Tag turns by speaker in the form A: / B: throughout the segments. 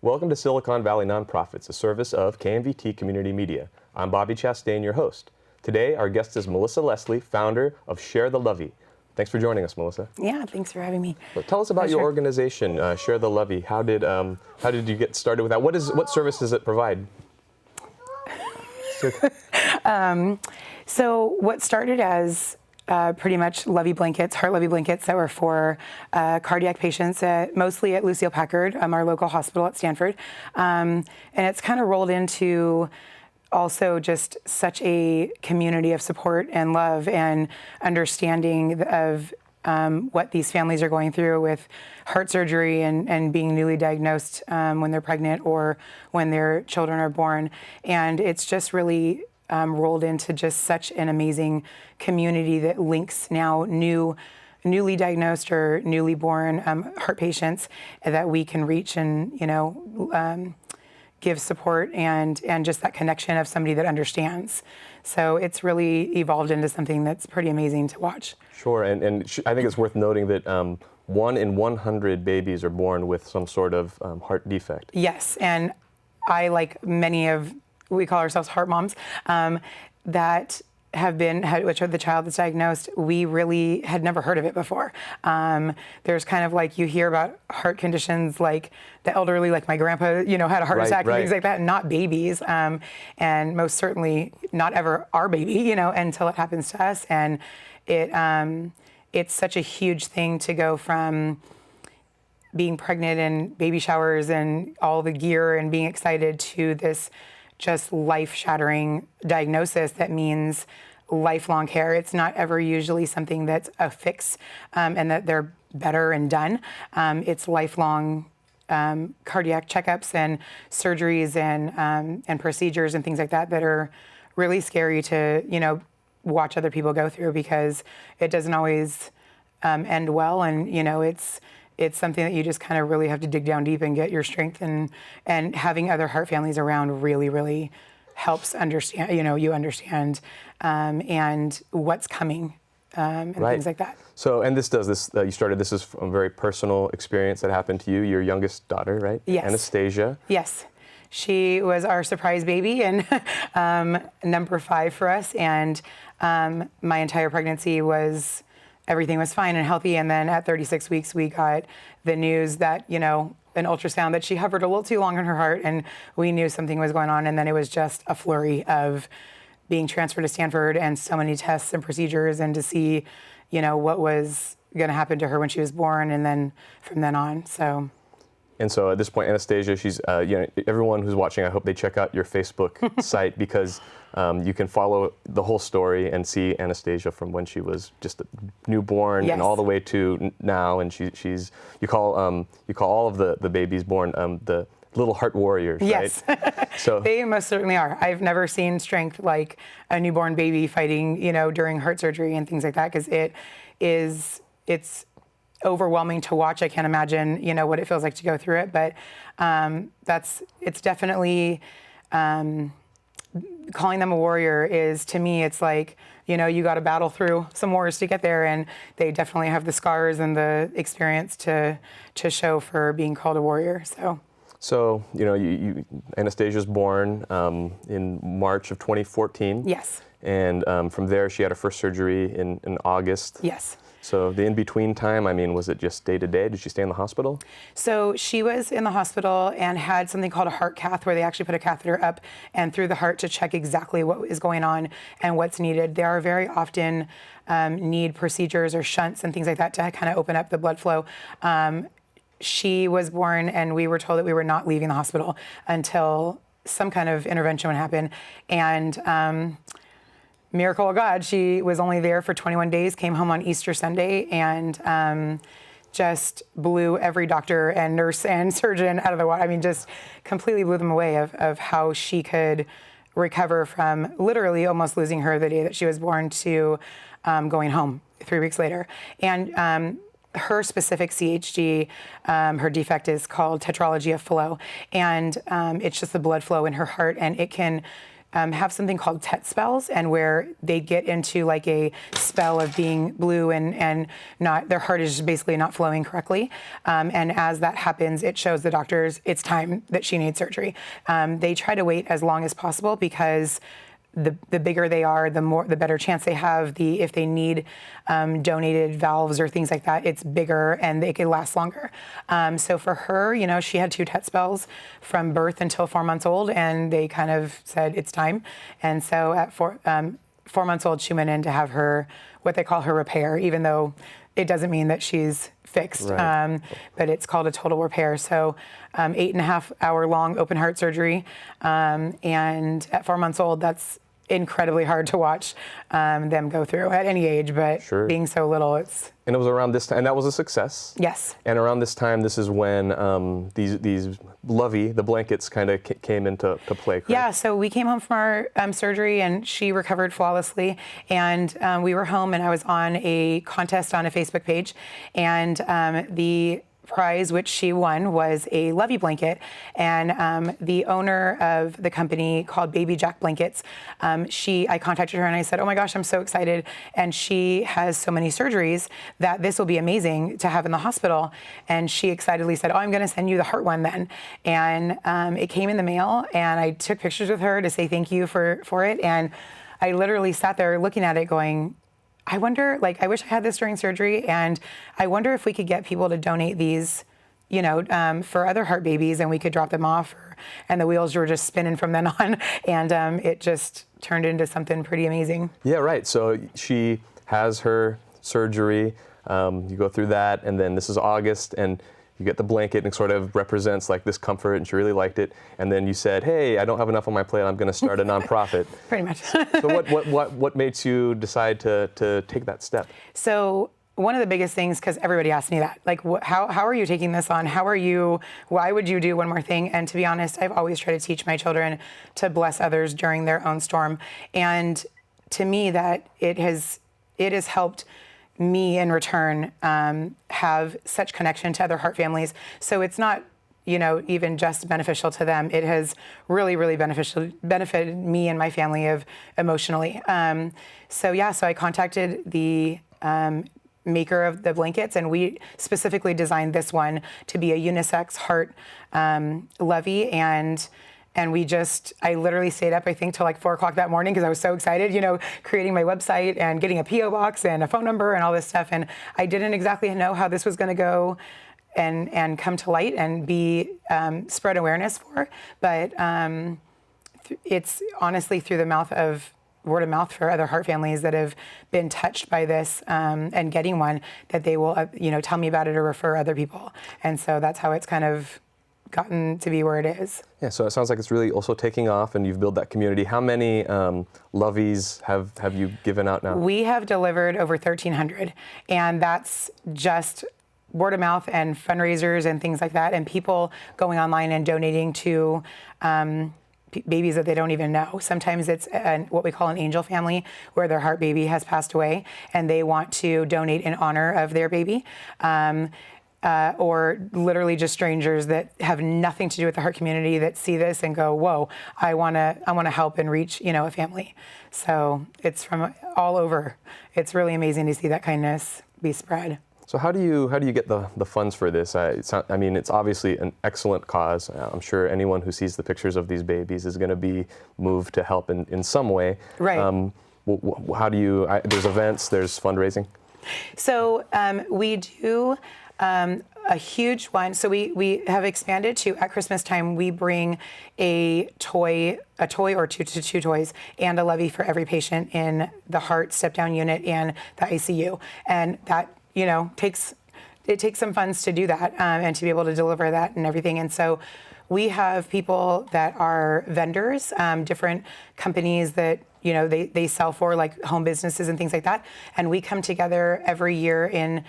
A: Welcome to Silicon Valley Nonprofits, a service of KMVT Community Media. I'm Bobby Chastain, your host. Today, our guest is Melissa Leslie, founder of Share the Lovey. Thanks for joining us, Melissa.
B: Yeah, thanks for having me.
A: Well, tell us about your organization, Share the Lovey. How did you get started with that? What service does it provide?
B: So what started as pretty much Lovey blankets, heart Lovey blankets that were for cardiac patients, mostly at Lucile Packard, our local hospital at Stanford. And it's kind of rolled into also just such a community of support and love and understanding of what these families are going through with heart surgery and being newly diagnosed when they're pregnant or when their children are born. And it's just really rolled into just such an amazing community that links now newly diagnosed or newly born heart patients that we can reach and, give support and just that connection of somebody that understands. So it's really evolved into something that's pretty amazing to watch.
A: Sure, and I think it's worth noting that 1 in 100 babies are born with some sort of heart defect.
B: Yes, and I, like many of, we call ourselves heart moms, that which are the child that's diagnosed, we really had never heard of it before. There's kind of like, you hear about heart conditions like the elderly, like my grandpa, had a heart attack and things like that, not babies. And most certainly not ever our baby, until it happens to us. And it's such a huge thing to go from being pregnant and baby showers and all the gear and being excited to this just life-shattering diagnosis that means lifelong care. It's not ever usually something that's a fix and that they're better and done. It's lifelong cardiac checkups and surgeries and procedures and things like that that are really scary to, watch other people go through because it doesn't always end well. And, it's something that you just kind of really have to dig down deep and get your strength, and having other heart families around really, really helps understand, you understand and what's coming and things like that.
A: So, and you started, this is a very personal experience that happened to you, your youngest daughter, right?
B: Yes.
A: Anastasia.
B: Yes. She was our surprise baby and number 5 for us. And my entire pregnancy everything was fine and healthy. And then at 36 weeks, we got the news that, an ultrasound that she hovered a little too long on her heart, and we knew something was going on. And then it was just a flurry of being transferred to Stanford and so many tests and procedures, and to see, what was going to happen to her when she was born, and then from then on.
A: And so at this point, Anastasia, she's, everyone who's watching, I hope they check out your Facebook site, because you can follow the whole story and see Anastasia from when she was just a newborn and all the way to now. And you call all of the babies born the little heart warriors,
B: yes.
A: right? So
B: they most certainly are. I've never seen strength like a newborn baby fighting, during heart surgery and things like that, because it's overwhelming to watch. I can't imagine, what it feels like to go through it, but it's definitely, calling them a warrior is, to me, it's like, you got to battle through some wars to get there, and they definitely have the scars and the experience to show for being called a warrior. So, Anastasia's born in March of 2014. Yes.
A: And from there, she had her first surgery in August.
B: Yes.
A: So the in-between time, was it just day-to-day? Did she stay in the hospital?
B: So she was in the hospital and had something called a heart cath, where they actually put a catheter up and through the heart to check exactly what is going on and what's needed. There are very often need procedures or shunts and things like that to kind of open up the blood flow. She was born and we were told that we were not leaving the hospital until some kind of intervention would happen. And miracle of God, she was only there for 21 days, came home on Easter Sunday, and just blew every doctor and nurse and surgeon out of the water. Just completely blew them away of how she could recover from literally almost losing her the day that she was born to going home 3 weeks later. And her specific CHD, her defect is called tetralogy of flow, and it's just the blood flow in her heart, and it can have something called TET spells, and where they get into like a spell of being blue and not, their heart is basically not flowing correctly. And as that happens, it shows the doctors it's time that she needs surgery. They try to wait as long as possible because the bigger they are, the better chance they have. If they need donated valves or things like that, it's bigger and it can last longer. So for her, she had 2 TET spells from birth until 4 months old, and they kind of said it's time. And so at 4 months old, she went in to have her, what they call her repair, even though it doesn't mean that she's fixed,
A: right.
B: But it's called a total repair. So 8.5 hour long open heart surgery. And at 4 months old, that's incredibly hard to watch them go through at any age, but
A: sure.
B: Being so little, it's...
A: And it was around this time, and that was a success.
B: Yes.
A: And around this time, this is when these Lovey, the blankets, kind of came into play, correct?
B: Yeah, so we came home from our surgery, and she recovered flawlessly. And we were home, and I was on a contest on a Facebook page, and the prize which she won was a Lovey blanket, and the owner of the company called Baby Jack Blankets, I contacted her and I said, oh my gosh, I'm so excited, and she has so many surgeries that this will be amazing to have in the hospital. And she excitedly said, oh, I'm going to send you the heart one then. And it came in the mail, and I took pictures with her to say thank you for it. And I literally sat there looking at it going, I wonder, I wish I had this during surgery, and I wonder if we could get people to donate these, for other heart babies, and we could drop them off, and the wheels were just spinning from then on, and it just turned into something pretty amazing.
A: Yeah, right. So she has her surgery, you go through that, and then this is August, and you get the blanket, and it sort of represents like this comfort, and she really liked it. And then you said, hey, I don't have enough on my plate, I'm going to start a nonprofit.
B: Pretty much.
A: So what made you decide to take that step?
B: So one of the biggest things, because everybody asks me that, how are you taking this on? Why would you do one more thing? And to be honest, I've always tried to teach my children to bless others during their own storm. And to me, that it has helped me in return have such connection to other heart families. So it's not, even just beneficial to them. It has really, really benefited me and my family emotionally. So I contacted the maker of the blankets, and we specifically designed this one to be a unisex heart Lovey. And I literally stayed up, I think, till 4 o'clock that morning because I was so excited, creating my website and getting a P.O. box and a phone number and all this stuff. And I didn't exactly know how this was going to go and come to light and be spread awareness for. But it's honestly through the word of mouth for other heart families that have been touched by this and getting one, that they will, tell me about it or refer other people. And so that's how it's kind of gotten to be where it is.
A: Yeah, so it sounds like it's really also taking off, and you've built that community. How many Loveys have you given out now?
B: We have delivered over 1,300, and that's just word of mouth and fundraisers and things like that, and people going online and donating to babies that they don't even know. Sometimes it's what we call an angel family, where their heart baby has passed away, and they want to donate in honor of their baby. Or literally just strangers that have nothing to do with the heart community that see this and go, whoa, I want to help and reach, a family. So it's from all over. It's really amazing to see that kindness be spread.
A: So how do you get the funds for this? It's obviously an excellent cause. I'm sure anyone who sees the pictures of these babies is going to be moved to help in some way.
B: Right.
A: How do you, there's events, there's fundraising?
B: So we do a huge one. So we have expanded to, at Christmas time, we bring a toy or two toys and a Lovey for every patient in the heart step-down unit and the ICU. And that, takes some funds to do that and to be able to deliver that and everything. And so we have people that are vendors, different companies that, they sell for, like home businesses and things like that. And we come together every year in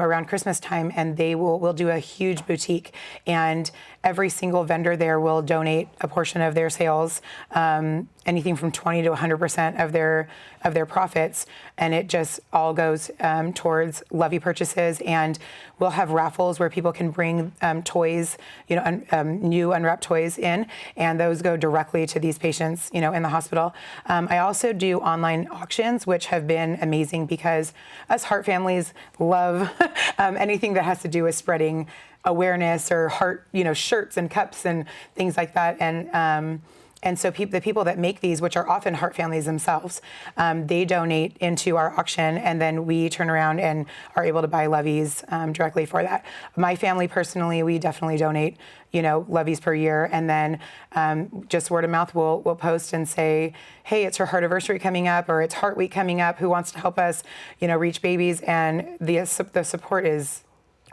B: around Christmas time, and we'll do a huge boutique, and every single vendor there will donate a portion of their sales, anything from 20 to 100% of their profits, and it just all goes towards Lovey purchases. And we'll have raffles where people can bring toys, new unwrapped toys in, and those go directly to these patients, in the hospital. I also do online auctions, which have been amazing because us heart families love anything that has to do with spreading awareness or heart, shirts and cups and things like that. And so the people that make these, which are often heart families themselves, they donate into our auction, and then we turn around and are able to buy Loveys directly for that. My family personally, we definitely donate, Loveys per year, and then just word of mouth, we'll post and say, hey, it's her heartiversary coming up, or it's Heart Week coming up. Who wants to help us, reach babies? And the support is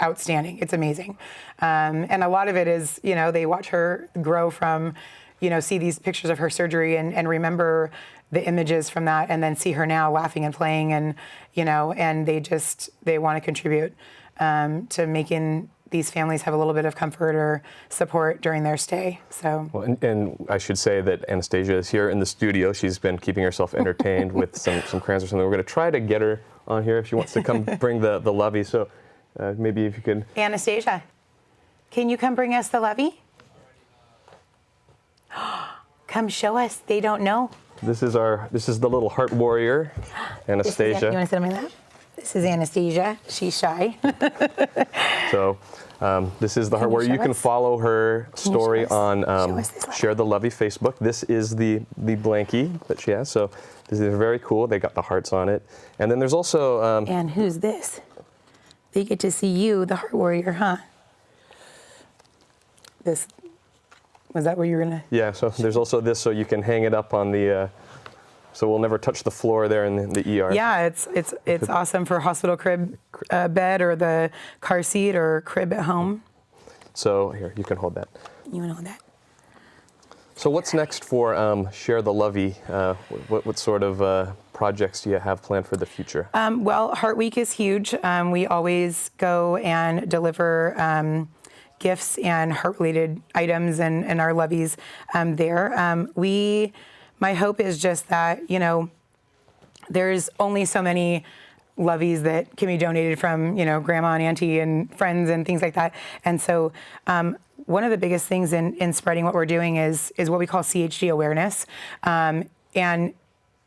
B: outstanding. It's amazing, and a lot of it is, they watch her grow from, see these pictures of her surgery and remember the images from that, and then see her now laughing and playing, and and they want to contribute to making these families have a little bit of comfort or support during their stay. So,
A: well, and I should say that Anastasia is here in the studio. She's been keeping herself entertained with some crayons or something. We're going to try to get her on here if she wants to come bring the Lovey. So maybe if you could.
B: Anastasia, can you come bring us the Lovey? Come show us. They don't know.
A: This is the little heart warrior, Anastasia.
B: You want to sit on my lap? This is Anastasia. She's shy.
A: So this is the heart warrior. You can follow her story on Share the Lovey Facebook. This is the blankie that she has. So this is very cool. They got the hearts on it. And then there's also...
B: and who's this? They get to see you, the heart warrior, huh? This... Was that where you were gonna? Yeah,
A: so there's also this, so you can hang it up on the, so we'll never touch the floor there in the ER.
B: Yeah, it's awesome for hospital crib bed, or the car seat, or crib at home.
A: So here, you can hold that.
B: You want to hold that?
A: So what's next for Share the Lovey? What sort of projects do you have planned for the future?
B: Well, Heart Week is huge. We always go and deliver gifts and heart-related items and our Loveys there. My hope is just that, there's only so many Loveys that can be donated from, grandma and auntie and friends and things like that. And so one of the biggest things in spreading what we're doing is what we call CHD awareness. And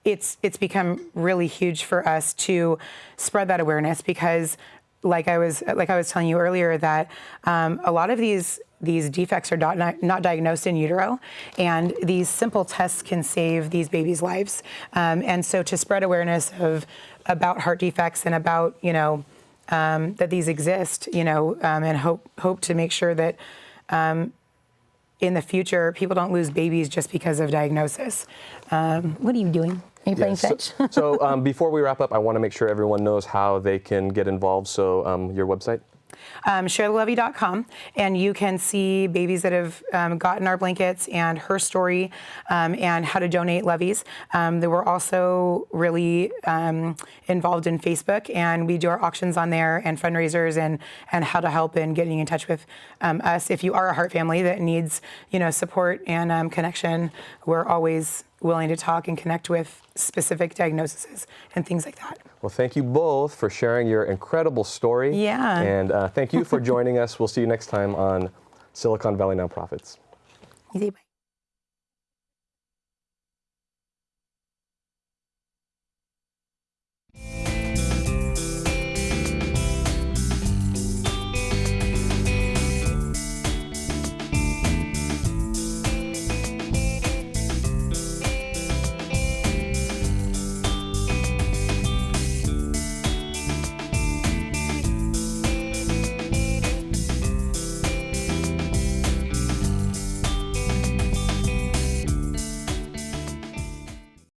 B: it's become really huge for us to spread that awareness, because like I was telling you earlier, that a lot of these defects are not diagnosed in utero, and these simple tests can save these babies' lives. And so to spread awareness about heart defects and about that these exist, and hope to make sure that in the future people don't lose babies just because of diagnosis. What are you doing? Are you playing fetch?
A: So before we wrap up, I want to make sure everyone knows how they can get involved. So your website?
B: ShareTheLovey.com, and you can see babies that have gotten our blankets and her story, and how to donate Loveys. We're also really involved in Facebook, and we do our auctions on there and fundraisers and how to help in getting in touch with us. If you are a heart family that needs support and connection, we're always willing to talk and connect with specific diagnoses and things like that.
A: Well, thank you both for sharing your incredible story.
B: Yeah.
A: And thank you for joining us. We'll see you next time on Silicon Valley Nonprofits.
B: Easy.